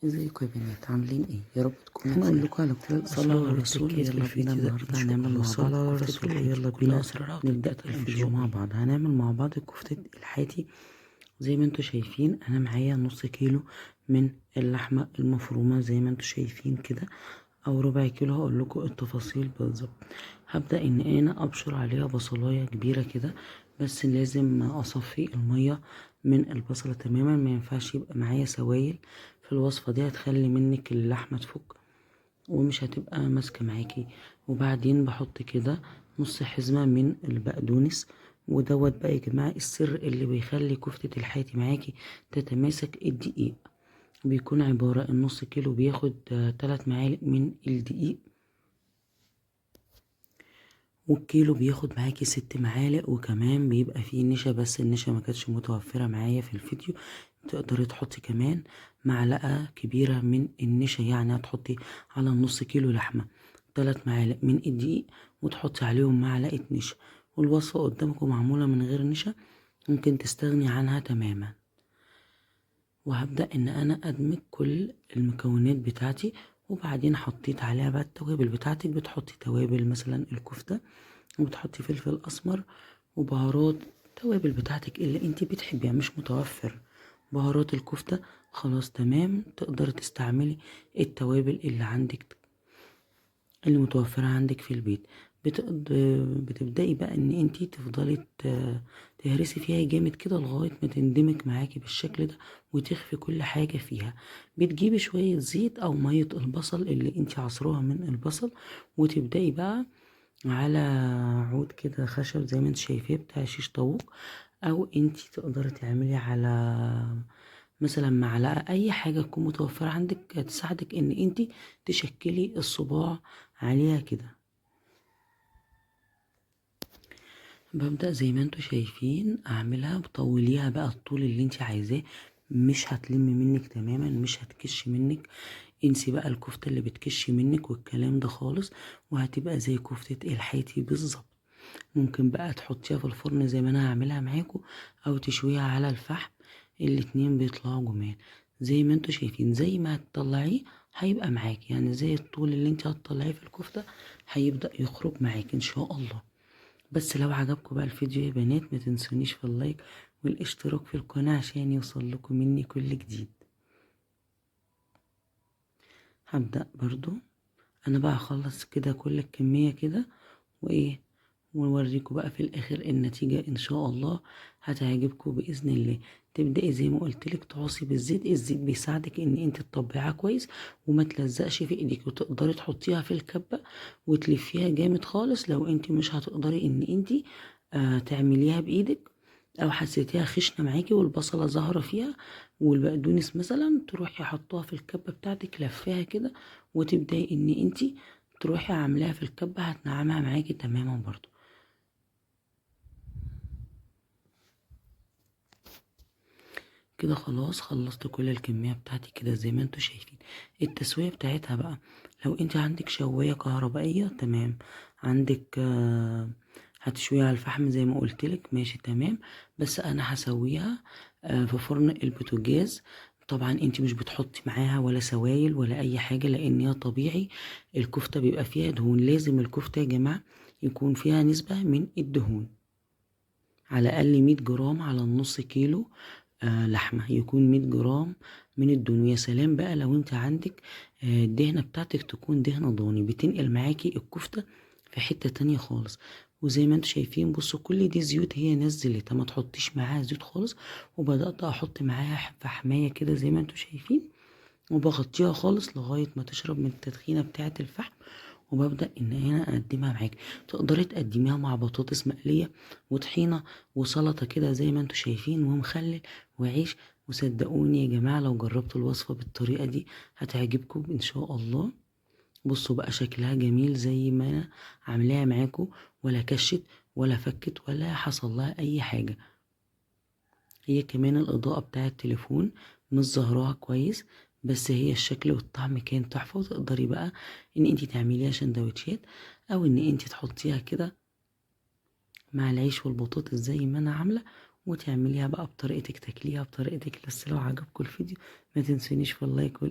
ازيكم يا بنات عاملين ايه؟ يا رب تكونوا هنقول بخير. لكم على كل صلى على الرسول. التركيز يلا بينا النهارده هنعمل مع بعض كفتة الحياتي بكل اسرارها نبدأ الفيديو مع بعض. هنعمل مع بعض كفتة الحياتي زي ما انتوا شايفين. انا معايا نص كيلو من اللحمة المفرومة زي ما انتوا شايفين كده، او ربع كيلو. هقول لكم التفاصيل بالظبط. هبدأ ان انا ابشر عليها بصلاية كبيرة كده، بس لازم اصفي المية من البصلة تماما، ما ينفعش يبقى معايا سوائل في الوصفة دي، هتخلي منك اللحمة تفك ومش هتبقى ماسكة معاكي. وبعدين بحط كده نص حزمة من البقدونس، ودوت بقى يا جماعة السر اللي بيخلي كفتة الحياتي معاكي تتماسك. الدقيق بيكون عبارة النص كيلو بياخد 3 معالق من الدقيق، والكيلو بياخد معاكي 6 معالق. وكمان بيبقى فيه نشا، بس النشا ما كانتش متوفرة معايا في الفيديو. تقدري تحطي كمان معلقة كبيرة من النشا، يعني هتحطي على النص كيلو لحمة 3 معالق من الدقيق وتحطي عليهم معلقة نشا. والوصفة قدامكم معمولة من غير نشا، ممكن تستغني عنها تماما. وهبدأ ان انا ادمج كل المكونات بتاعتي، وبعدين حطيت عليها بقى التوابل بتاعتك. بتحطي توابل مثلا الكفتة، وبتحطي فلفل اسمر وبهارات، توابل بتاعتك اللي انت بتحبيها. مش متوفر بهارات الكفتة، خلاص تمام، تقدري تستعملي التوابل اللي عندك اللي متوفرة عندك في البيت. بتبدأي بقى ان انتي تفضلي تهرسي فيها جامد كده لغاية ما تندمج معاكي بالشكل ده وتخفي كل حاجة فيها. بتجيبي شوية زيت او مية البصل اللي انتي عصروها من البصل، وتبدأي بقى على عود كده خشب زي ما انت شايفاه بتاع شيش طاووق، او انتي تقدري تعملي على مثلا معلقة، اي حاجة تكون متوفرة عندك تساعدك ان انتي تشكلي الصباع عليها كده. ببدأ زي ما انتوا شايفين اعملها، بطوليها بقى الطول اللي انتي عايزاه، مش هتلم منك تماما، مش هتكش منك. انسي بقى الكفتة اللي بتكش منك والكلام ده خالص، وهتبقى زي كفتة الحياتي بالظبط. ممكن بقى تحطيها في الفرن زي ما انا هعملها معاكم، او تشويها على الفحم، الاتنين بيطلعوا جمال. زي ما انتوا شايفين، زي ما هتطلعيه هيبقى معاكي، يعني زي الطول اللي انت هتطلعيه في الكفتة هيبدأ يخرج معاكي ان شاء الله. بس لو عجبكم بقى الفيديو يا بنات، ما تنسونيش في اللايك والاشتراك في القناة عشان يوصل لكم مني كل جديد. هبدأ برضو انا بقى اخلص كده كل الكمية كده، وايه، ونوريكم بقى في الاخر النتيجة ان شاء الله هتعجبكم باذن الله. تبدأي زي ما قلتلك تعصي بالزيت، الزيت بيساعدك ان انت تطبعيها كويس وما تلزقش في ايديك، وتقدري تحطيها في الكبة وتلفيها جامد خالص. لو انت مش هتقدري ان انت تعمليها بايدك، او حسيتيها خشنه معاكي والبصله ظاهره فيها والبقدونس مثلا، تروحي حطوها في الكبه بتاعتك لفاها كده، وتبداي ان انتي تروحي عاملاها في الكبه، هتنعمها معاكي تماما برضو. كده خلاص خلصت كل الكميه بتاعتي كده زي ما انتوا شايفين. التسويه بتاعتها بقى، لو انت عندك شوايه كهربائيه تمام، عندك هتشويها على الفحم زي ما قلتلك ماشي تمام. بس انا هسويها في فرن البوتاجاز. طبعا انت مش بتحطي معاها ولا سوائل ولا اي حاجه، لان هي طبيعي الكفته بيبقى فيها دهون. لازم الكفته يا جماعه يكون فيها نسبه من الدهون، على الاقل 100 جرام على النص كيلو لحمة، يكون 100 جرام من الدهون. ويا سلام بقى لو انت عندك الدهنة بتاعتك تكون دهنة ضاني، بتنقل معاكي الكفتة في حتة تانية خالص. وزي ما انتم شايفين بصوا، كل دي زيوت هي نزلتها، ما تحطيش معاها زيوت خالص. وبدأت احط معاها فحماية كده زي ما انتم شايفين، وبغطيها خالص لغاية ما تشرب من التدخينة بتاعة الفحم. وببدأ ان انا اقدمها معاك. تقدري تقدميها مع بطاطس مقلية وطحينة وسلطة كده زي ما انتوا شايفين ومخلل وعيش. وصدقوني يا جماعة لو جربتوا الوصفة بالطريقة دي هتعجبكم ان شاء الله. بصوا بقى شكلها جميل زي ما انا عاملاها معاكم، ولا كشت ولا فكت ولا حصل لها اي حاجة. هي كمان الإضاءة بتاع التليفون مش ظاهراها كويس، بس هي الشكل والطعم كان تحفة. وتقدري بقى ان انتي تعمليها سندوتشات، او ان انتي تحطيها كده مع العيش والبطاطس زي ما انا عاملة، وتعمليها بقى بطريقتك، تاكليها بطريقتك. بس لو عجبكم الفيديو ما تنسونيش في اللايك